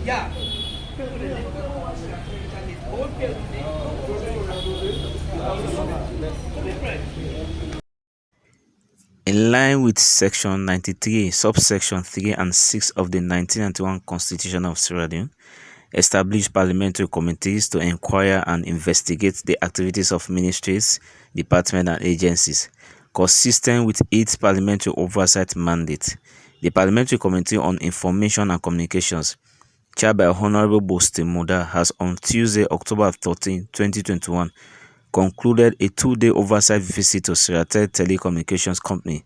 In line with Section 93, subsection 3 and 6 of the 1991 Constitution of Sierra Leone, established parliamentary committees to inquire and investigate the activities of ministries, departments, and agencies, consistent with its parliamentary oversight mandate. The Parliamentary Committee on Information and Communications, chaired by Honorable Bo Munda, has on Tuesday, October 13, 2021, concluded a 2-day oversight visit to Sierratel Telecommunications Company,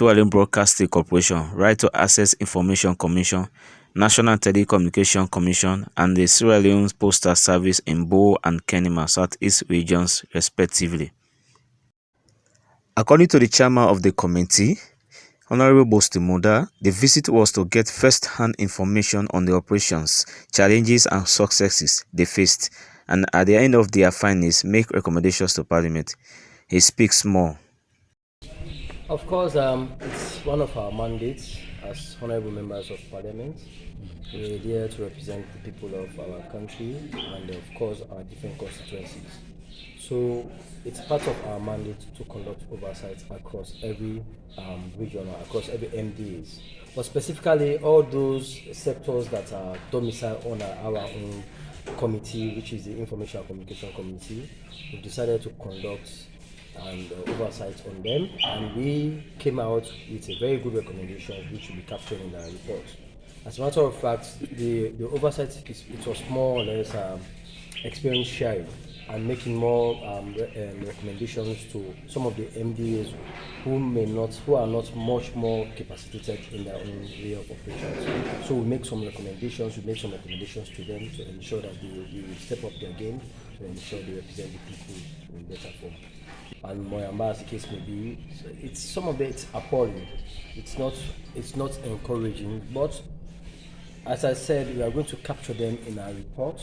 Leone Broadcasting Corporation, Right to Access Information Commission, National Telecommunications Commission, and the Sierra Leone Postal Service in Bo and Kenema South-East regions, respectively. According to the chairman of the committee, Honorable Bo Munda, the visit was to get first-hand information on the operations, challenges, and successes they faced, and at the end of their findings, make recommendations to Parliament. He speaks more. Of course, it's one of our mandates as honorable members of Parliament. We're here to represent the people of our country and, of course, our different constituencies. So it's part of our mandate to conduct oversight across every region, across every MDAs. But specifically, all those sectors that are domiciled on our own committee, which is the Information and Communication Committee, we've decided to conduct and oversight on them, and we came out with a very good recommendation which will be captured in our report. As a matter of fact, the oversight it was more or less experience sharing and making more recommendations to some of the MDAs who are not much more capacitated in their own way of operations. So we make some recommendations. We made some recommendations to them to ensure that they step up their game, to ensure they represent the people in better form. And MOHAMED, as the case may be, it's some of it's appalling. It's not encouraging. But as I said, we are going to capture them in our report.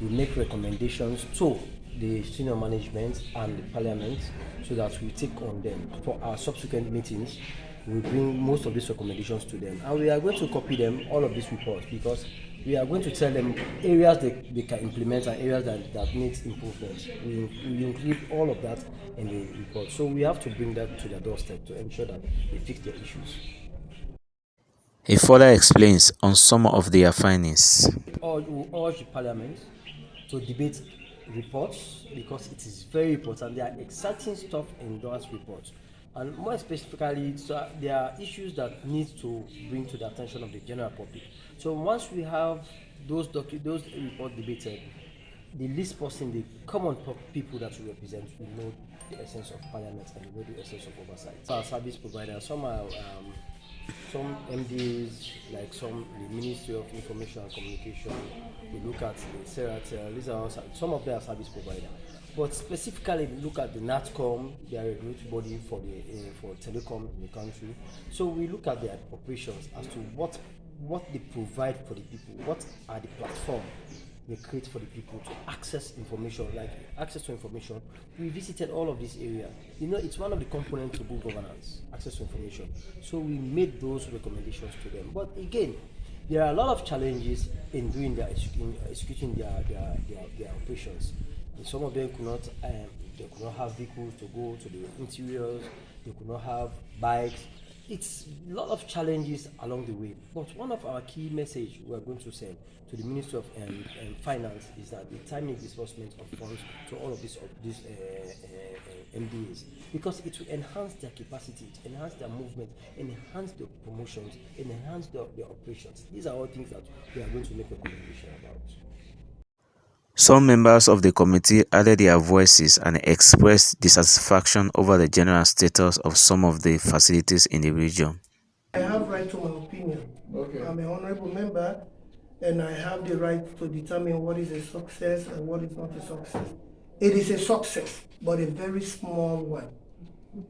We make recommendations to the senior management and the Parliament so that we take on them for our subsequent meetings. We bring most of these recommendations to them, and we are going to copy them, all of these reports, because we are going to tell them areas they can implement and areas that needs improvement. We include all of that in the report. So we have to bring that to their doorstep to ensure that they fix their issues. He further explains on some of their findings. We urge the Parliament to debate reports because it is very important. There are exciting stuff in those reports, and more specifically, there are issues that need to bring to the attention of the general public. So once we have those reports debated, the least person, the common people that we represent, will know the essence of Parliament and will know the essence of oversight. Our service providers, some MDs, like the Ministry of Information and Communication, we look at the Sierratel, these are some of their service providers. But specifically, we look at the NATCOM, their regulatory body for telecom in the country. So we look at their operations as to what they provide for the people, what are the platforms they create for the people to access information, like access to information. We visited all of these areas. It's one of the components of good governance, access to information. So we made those recommendations to them. But again, there are a lot of challenges in doing executing their operations. And some of them could not have vehicles to go to the interiors. They could not have bikes. It's a lot of challenges along the way. But one of our key messages we are going to send to the Ministry of Finance is that the timely disbursement of funds to all of these MDAs, because it will enhance their capacity, enhance their movement, enhance their promotions, enhance their operations. These are all things that we are going to make a recommendation about. Some members of the committee added their voices and expressed dissatisfaction over the general status of some of the facilities in the region. I have right to my opinion. Okay. I'm an honorable member, and I have the right to determine what is a success and what is not a success. It is a success, but a very small one.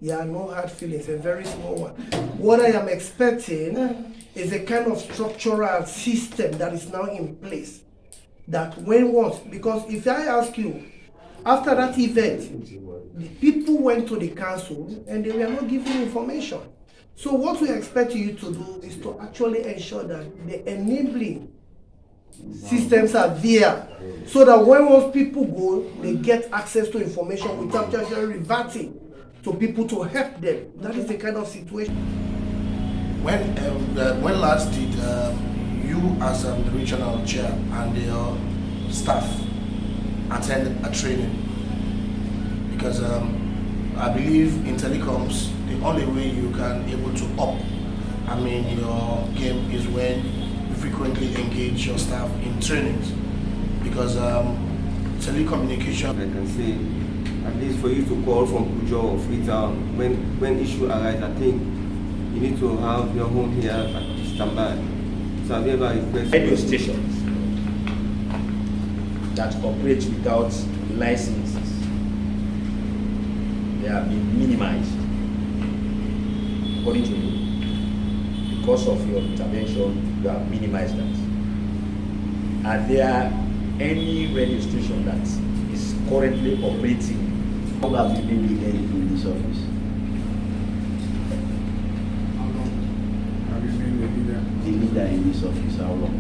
Yeah, no hard feelings, a very small one. What I am expecting is a kind of structural system that is now in place. That because if I ask you, after that event, the people went to the council and they were not given information. So what we expect you to do is to actually ensure that the enabling systems are there, so that once people go, they get access to information without just reverting to people to help them. That is the kind of situation. When last did you as the regional chair and your staff attend a training? Because I believe in telecoms, the only way you can able to up, your game is when you frequently engage your staff in trainings. Because telecommunication, I can say, at least for you to call from Kujo or Freetown, when issue arise, I think you need to have your home here at standby. So have you ever requested radio stations that operate without licenses? They have been minimized, according to you. Because of your intervention, you have minimized that. Are there any radio station that is currently operating? How long have you been in this office? How long have you been the leader? The leader in this office, how long?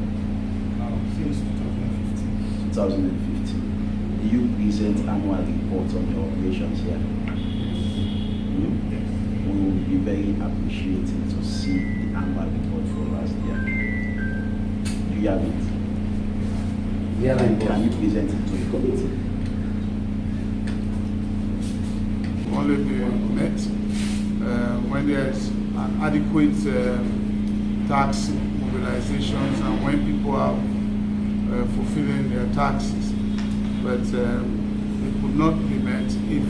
Since 2015. 2015. Do you present annual reports on your operations here? We will be very appreciative to see the annual report for last year. Do you have it? Yeah, Can you present it to the committee? Only be met when there's an adequate tax mobilizations and when people are fulfilling their taxes. But it would not be met if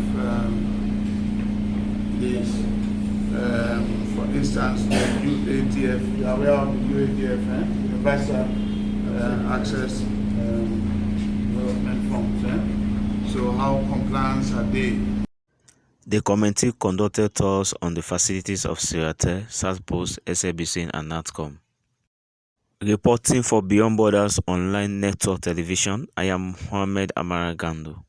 this, for instance, the UADF, you are aware of the UADF, Universal Access Development Funds. So how compliant are they? The committee conducted tours on the facilities of Sierratel, South-Post, SABC, and NATCOM. Reporting for Beyond Borders Online Network Television, I am MOHAMED, AMARA, GANDO.